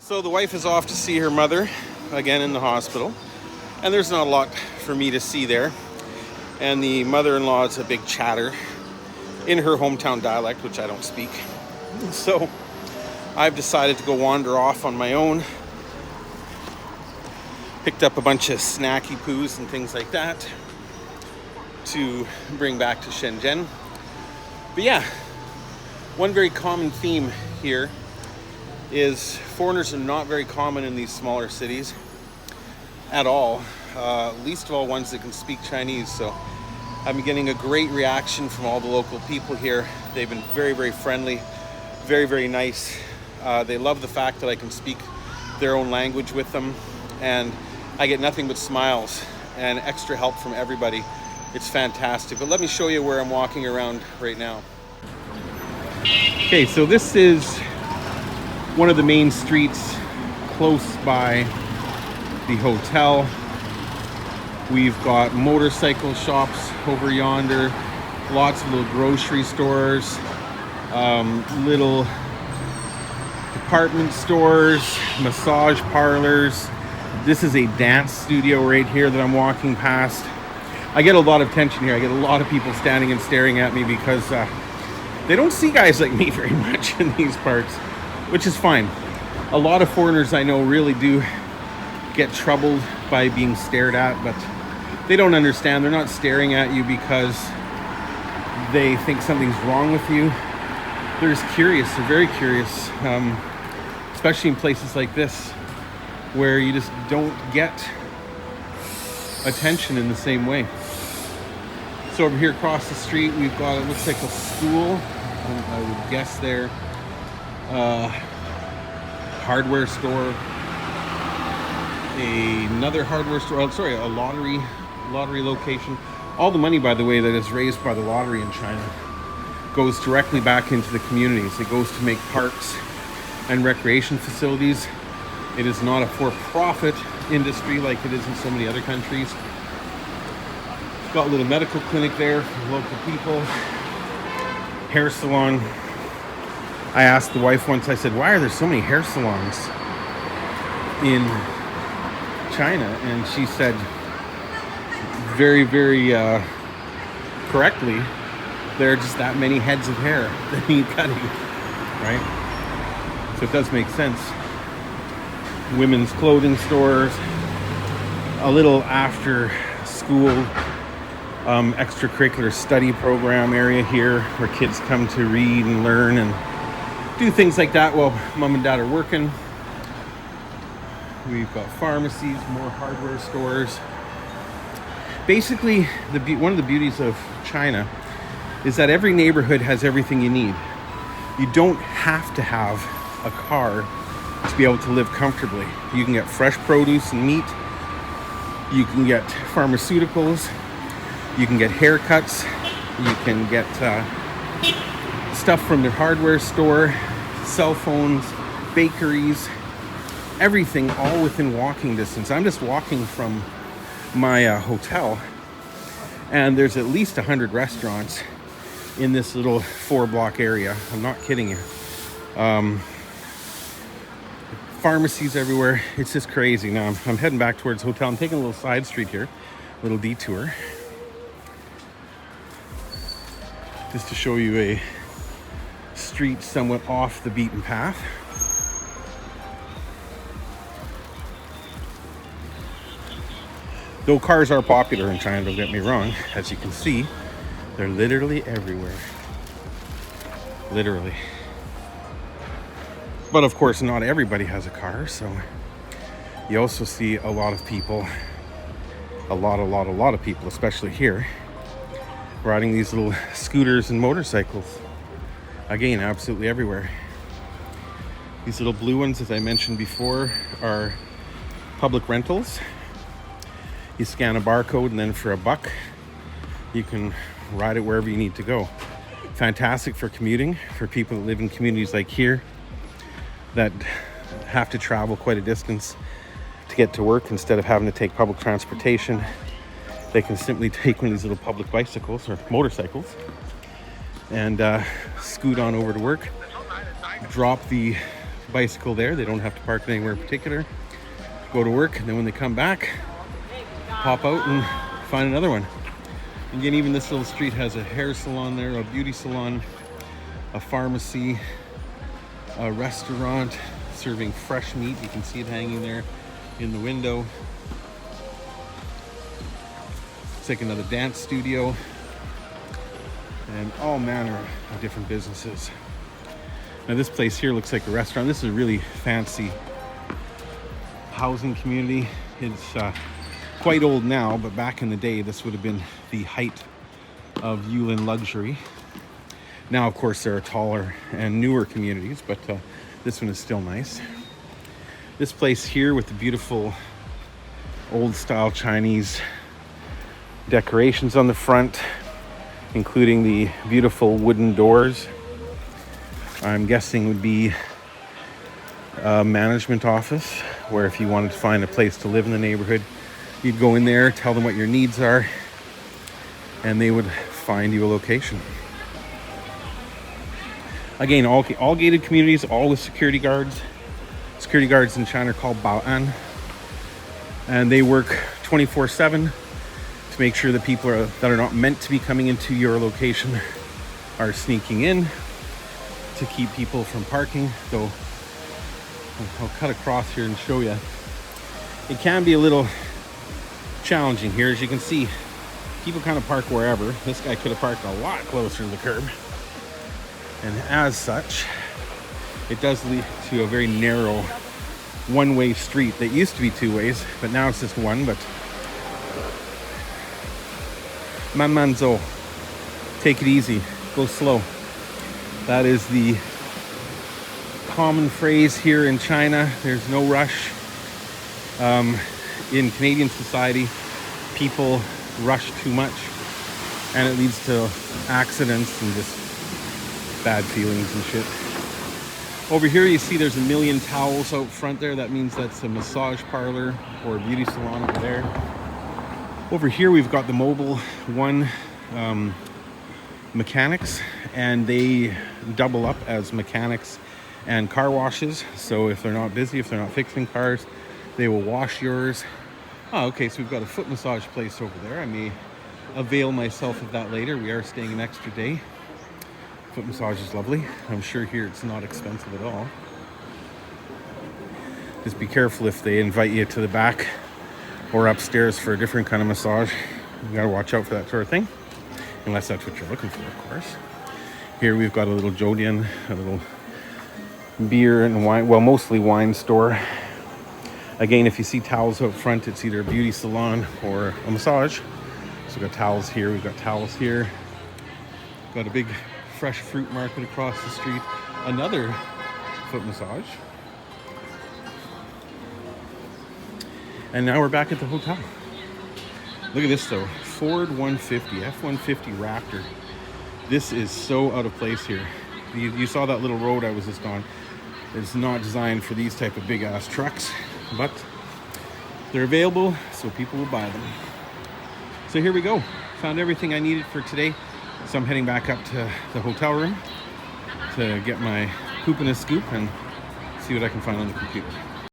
So the wife is off to see her mother again in the hospital, and there's not a lot for me to see there. And the mother-in-law is a big chatter in her hometown dialect, which I don't speak. So I've decided to go wander off on my own. Picked up a bunch of snacky poos and things like that to bring back to Shenzhen. But yeah, one very common theme here is foreigners are not very common in these smaller cities at all, least of all ones that can speak Chinese. So I'm getting a great reaction from all the local people here. They've been very, very friendly, very, very nice. They love the fact that I can speak their own language with them, and I get nothing but smiles and extra help from everybody. It's fantastic. But let me show you where I'm walking around right now. Okay, so this is one of the main streets close by the hotel. We've got motorcycle shops over yonder, lots of little grocery stores, little department stores, massage parlors. This is a dance studio right here that I'm walking past. I get a lot of attention here. I get a lot of people standing and staring at me because they don't see guys like me very much in these parts, which is fine. A lot of foreigners I know really do get troubled by being stared at, but they don't understand. They're not staring at you because they think something's wrong with you. They're just curious. They're very curious, especially in places like this where you just don't get attention in the same way. So over here across the street, we've got, it looks like a school, I would guess there, hardware store, another hardware store, a lottery location. All the money, by the way, that is raised by the lottery in China goes directly back into the communities. It goes to make parks and recreation facilities. It is not a for-profit industry like it is in so many other countries. Got a little medical clinic there for local people. Hair salon. I asked the wife once, I said, why are there so many hair salons in China? And she said very, very correctly, there are just that many heads of hair that need cutting, right? So it does make sense. Women's clothing stores, a little after school extracurricular study program area here where kids come to read and learn and do things like that while mom and dad are working. We've got pharmacies, more hardware stores. Basically, one of the beauties of China is that every neighborhood has everything you need. You don't have to have a car to be able to live comfortably. You can get fresh produce and meat. You can get pharmaceuticals. You can get haircuts. You can get stuff from the hardware store, cell phones, bakeries, everything all within walking distance. I'm just walking from my hotel, and there's at least 100 restaurants in this little 4-block area. I'm not kidding you. Pharmacies everywhere. It's just crazy. Now I'm heading back towards the hotel. I'm taking a little side street here, a little detour, just to show you a street somewhat off the beaten path. Though cars are popular in China, don't get me wrong, as you can see, they're literally everywhere. Literally. But of course, not everybody has a car, so you also see a lot of people, a lot of people, especially here, riding these little scooters and motorcycles. Again, absolutely everywhere. These little blue ones, as I mentioned before, are public rentals. You scan a barcode, and then for $1, you can ride it wherever you need to go. Fantastic for commuting, for people that live in communities like here that have to travel quite a distance to get to work instead of having to take public transportation. They can simply take one of these little public bicycles or motorcycles and scoot on over to work, drop the bicycle there. They don't have to park it anywhere in particular. Go to work, and then when they come back, pop out and find another one. Again, even this little street has a hair salon there, a beauty salon, a pharmacy, a restaurant serving fresh meat. You can see it hanging there in the window. It's like another dance studio, and all manner of different businesses. Now this place here looks like a restaurant. This is a really fancy housing community. It's quite old now, but back in the day, this would have been the height of Yulin luxury. Now, of course, there are taller and newer communities, but this one is still nice. This place here with the beautiful old-style Chinese decorations on the front, including the beautiful wooden doors, I'm guessing would be a management office, where if you wanted to find a place to live in the neighborhood, you'd go in there, tell them what your needs are, and they would find you a location. Again, all gated communities, all with security guards. Security guards in China are called baoan, and they work 24/7 to make sure that people that are not meant to be coming into your location are sneaking in, to keep people from parking. So I'll cut across here and show you. It can be a little challenging here. As you can see, people kind of park wherever. This guy could have parked a lot closer to the curb. And as such, it does lead to a very narrow one-way street that used to be two ways, but now it's just one. But manmanzo, take it easy, go slow. That is the common phrase here in China. There's no rush. In Canadian society, people rush too much, and it leads to accidents and just bad feelings and shit. Over here you see there's a million towels out front there. That means that's a massage parlor or a beauty salon over there. Over here we've got the Mobile One mechanics, and they double up as mechanics and car washes. So if they're not busy, if they're not fixing cars, they will wash yours. Oh, okay, so we've got a foot massage place over there. I may avail myself of that later. We are staying an extra day. Foot massage is lovely. I'm sure here it's not expensive at all. Just be careful if they invite you to the back or upstairs for a different kind of massage. You gotta watch out for that sort of thing, unless that's what you're looking for, of course. Here we've got a little Jodian, a little beer and wine, well, mostly wine store. Again, if you see towels out front, it's either a beauty salon or a massage. So we've got towels here, we've got towels here. Got a big fresh fruit market across the street. Another foot massage. And now we're back at the hotel. Look at this though, Ford 150, F-150 Raptor. This is so out of place here. You saw that little road I was just on. It's not designed for these type of big ass trucks, but they're available, so people will buy them. So here we go. Found everything I needed for today. So I'm heading back up to the hotel room to get my poop and a scoop and see what I can find on the computer.